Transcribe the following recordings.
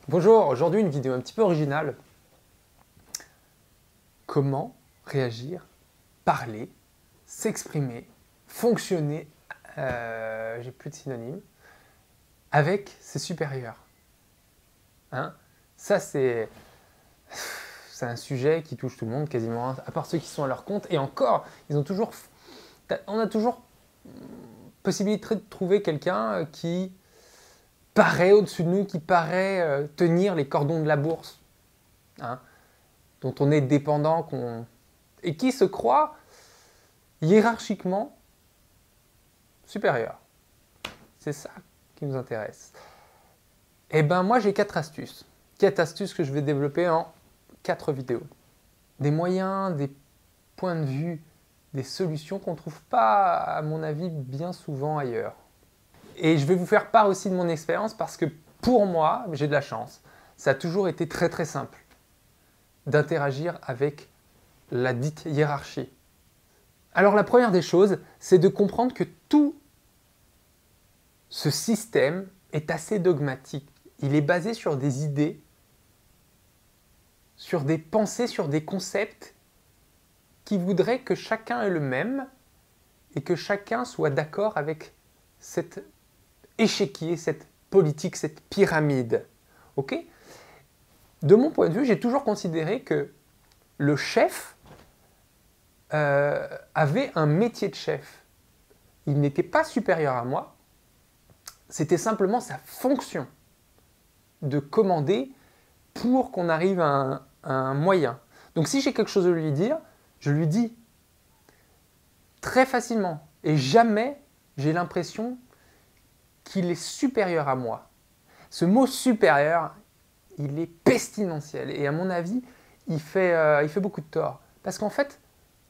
Bonjour, aujourd'hui une vidéo un petit peu originale. Comment réagir, parler, s'exprimer, fonctionner, j'ai plus de synonymes, avec ses supérieurs. Hein? Ça c'est un sujet qui touche tout le monde quasiment, à part ceux qui sont à leur compte. Et encore, on a toujours possibilité de trouver quelqu'un qui paraît au-dessus de nous, qui paraît tenir les cordons de la bourse, hein, dont on est dépendant, et qui se croit hiérarchiquement supérieur. C'est ça qui nous intéresse. Eh bien, moi, j'ai 4 astuces. 4 astuces que je vais développer en 4 vidéos. Des moyens, des points de vue, des solutions qu'on ne trouve pas, à mon avis, bien souvent ailleurs. Et je vais vous faire part aussi de mon expérience parce que pour moi, j'ai de la chance. Ça a toujours été très très simple d'interagir avec la dite hiérarchie. Alors la première des choses, c'est de comprendre que tout ce système est assez dogmatique. Il est basé sur des idées, sur des pensées, sur des concepts qui voudraient que chacun ait le même et que chacun soit d'accord avec cet échiquier, cette politique, cette pyramide. Ok ? De mon point de vue, j'ai toujours considéré que le chef avait un métier de chef. Il n'était pas supérieur à moi, c'était simplement sa fonction de commander pour qu'on arrive à un moyen. Donc si j'ai quelque chose à lui dire, je lui dis très facilement et jamais j'ai l'impression qu'il est supérieur à moi. Ce mot supérieur, il est pestilentiel et à mon avis, il fait beaucoup de tort. Parce qu'en fait,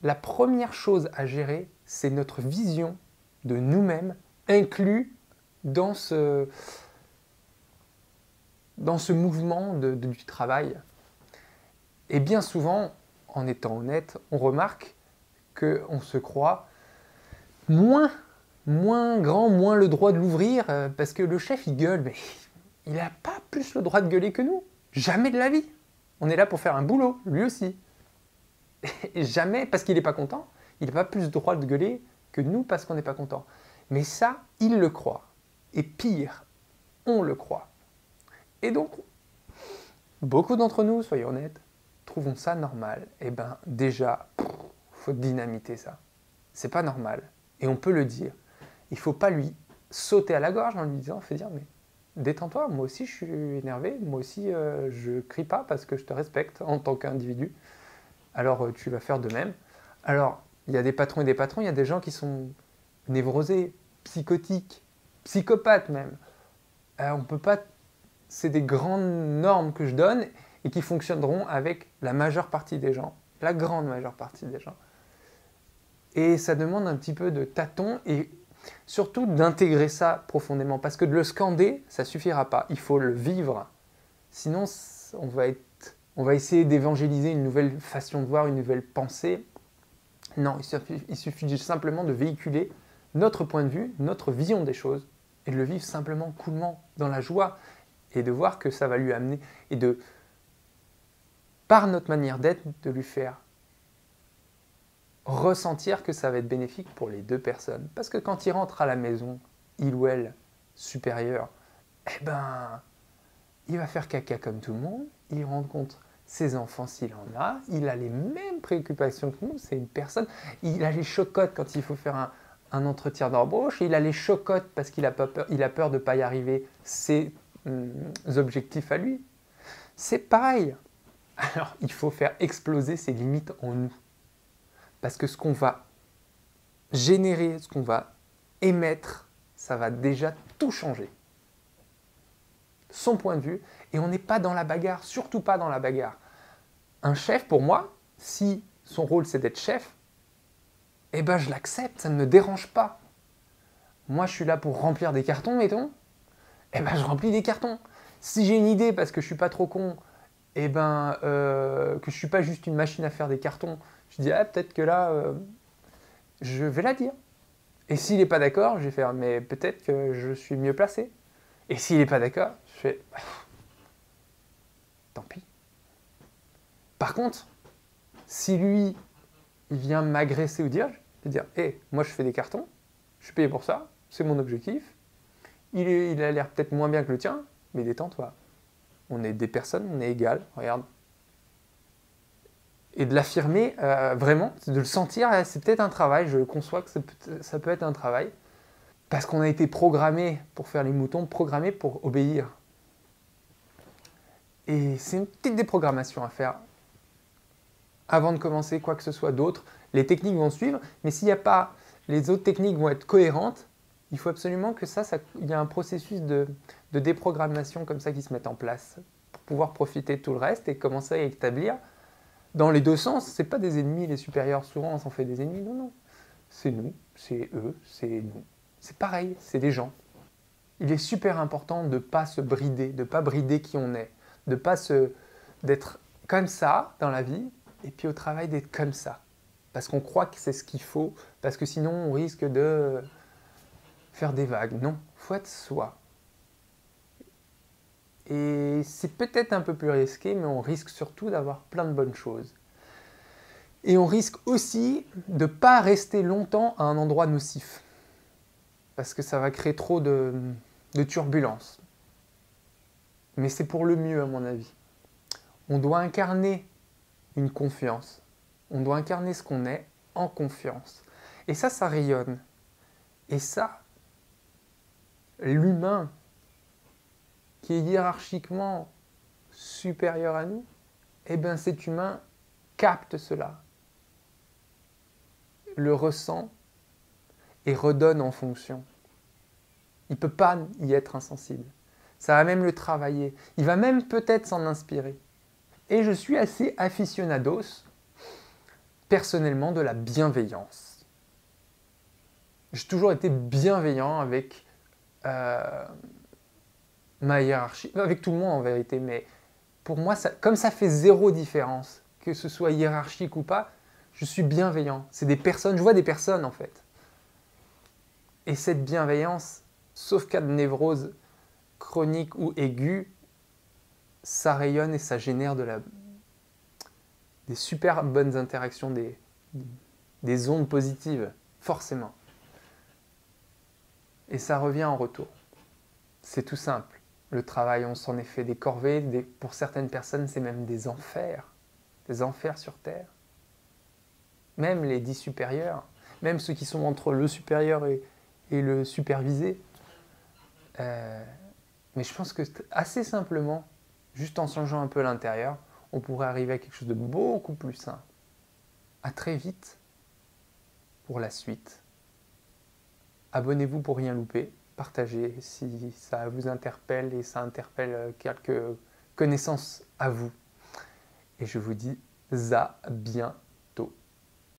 la première chose à gérer, c'est notre vision de nous-mêmes inclus dans ce mouvement du travail. Et bien souvent, en étant honnête, on remarque qu'on se croit moins grand, moins le droit de l'ouvrir, parce que le chef, il gueule, mais il n'a pas plus le droit de gueuler que nous. Jamais de la vie. On est là pour faire un boulot, lui aussi. Et jamais, parce qu'il n'est pas content, il n'a pas plus le droit de gueuler que nous parce qu'on n'est pas content. Mais ça, il le croit. Et pire, on le croit. Et donc, beaucoup d'entre nous, soyons honnêtes, trouvons ça normal. Eh bien, déjà, faut dynamiter ça. C'est pas normal. Et on peut le dire. Il ne faut pas lui sauter à la gorge en lui disant, faut dire, mais détends-toi, moi aussi je suis énervé, moi aussi je crie pas parce que je te respecte en tant qu'individu. Alors tu vas faire de même. Alors, il y a des patrons et des patrons, il y a des gens qui sont névrosés, psychotiques, psychopathes même. On peut pas... C'est des grandes normes que je donne et qui fonctionneront avec la majeure partie des gens, la grande majeure partie des gens. Et ça demande un petit peu de tâton et surtout d'intégrer ça profondément. Parce que de le scander, ça ne suffira pas. Il faut le vivre. Sinon, on va essayer d'évangéliser une nouvelle façon de voir, une nouvelle pensée. Non, il suffit simplement de véhiculer notre point de vue, notre vision des choses, et de le vivre simplement, coolement, dans la joie, et de voir que ça va lui amener, et de, par notre manière d'être, de lui faire ressentir que ça va être bénéfique pour les deux personnes. Parce que quand il rentre à la maison, il ou elle, supérieur, eh ben, il va faire caca comme tout le monde, il rencontre ses enfants s'il en a, il a les mêmes préoccupations que nous, c'est une personne, il a les chocottes quand il faut faire un entretien d'embauche, il a les chocottes parce qu'il a peur de ne pas y arriver, ses objectifs à lui. C'est pareil. Alors, il faut faire exploser ses limites en nous. Parce que ce qu'on va générer, ce qu'on va émettre, ça va déjà tout changer. Son point de vue, et on n'est pas dans la bagarre, surtout pas dans la bagarre. Un chef, pour moi, si son rôle c'est d'être chef, eh ben je l'accepte, ça ne me dérange pas. Moi je suis là pour remplir des cartons, mettons, eh ben je remplis des cartons. Si j'ai une idée parce que je suis pas trop con, eh ben que je suis pas juste une machine à faire des cartons, je dis ah peut-être que là je vais la dire. Et s'il n'est pas d'accord, je vais faire mais peut-être que je suis mieux placé. Et s'il n'est pas d'accord, je fais Par contre, si lui, il vient m'agresser ou dire, je vais dire, hé, moi je fais des cartons, je suis payé pour ça, c'est mon objectif, il a l'air peut-être moins bien que le tien, mais détends-toi. On est des personnes, on est égales, regarde. Et de l'affirmer, vraiment, de le sentir, c'est peut-être un travail, je conçois que ça peut être un travail, parce qu'on a été programmé pour faire les moutons, programmé pour obéir. Et c'est une petite déprogrammation à faire avant de commencer quoi que ce soit d'autre. Les techniques vont suivre, mais s'il n'y a pas, les autres techniques vont être cohérentes, il faut absolument que il y a un processus de déprogrammation comme ça qui se mette en place pour pouvoir profiter de tout le reste et commencer à établir dans les deux sens. C'est pas des ennemis, les supérieurs, souvent on s'en fait des ennemis, non, non. C'est nous, c'est eux, c'est nous. C'est pareil, c'est des gens. Il est super important de ne pas se brider, de ne pas brider qui on est, d'être comme ça dans la vie, et puis au travail d'être comme ça. Parce qu'on croit que c'est ce qu'il faut, parce que sinon on risque de faire des vagues. Non, il faut être soi. Et c'est peut-être un peu plus risqué, mais on risque surtout d'avoir plein de bonnes choses. Et on risque aussi de ne pas rester longtemps à un endroit nocif. Parce que ça va créer trop de turbulences. Mais c'est pour le mieux à mon avis. On doit incarner une confiance. On doit incarner ce qu'on est en confiance. Et ça rayonne. Et ça, l'humain qui est hiérarchiquement supérieur à nous, eh bien cet humain capte cela, le ressent et redonne en fonction. Il ne peut pas y être insensible. Ça va même le travailler. Il va même peut-être s'en inspirer. Et je suis assez aficionados, personnellement, de la bienveillance. J'ai toujours été bienveillant avec ma hiérarchie, avec tout le monde en vérité, mais pour moi, comme ça fait zéro différence, que ce soit hiérarchique ou pas, je suis bienveillant. C'est des personnes, je vois des personnes en fait. Et cette bienveillance, sauf cas de névrose chronique ou aiguë, ça rayonne et ça génère des super bonnes interactions, des ondes positives, forcément. Et ça revient en retour. C'est tout simple. Le travail, on s'en est fait des corvées. Pour certaines personnes, c'est même des enfers sur Terre. Même les dits supérieurs, même ceux qui sont entre le supérieur et le supervisé. Mais je pense que assez simplement, juste en changeant un peu l'intérieur, on pourrait arriver à quelque chose de beaucoup plus sain. À très vite pour la suite. Abonnez-vous pour rien louper. Partagez si ça vous interpelle et ça interpelle quelques connaissances à vous. Et je vous dis à bientôt.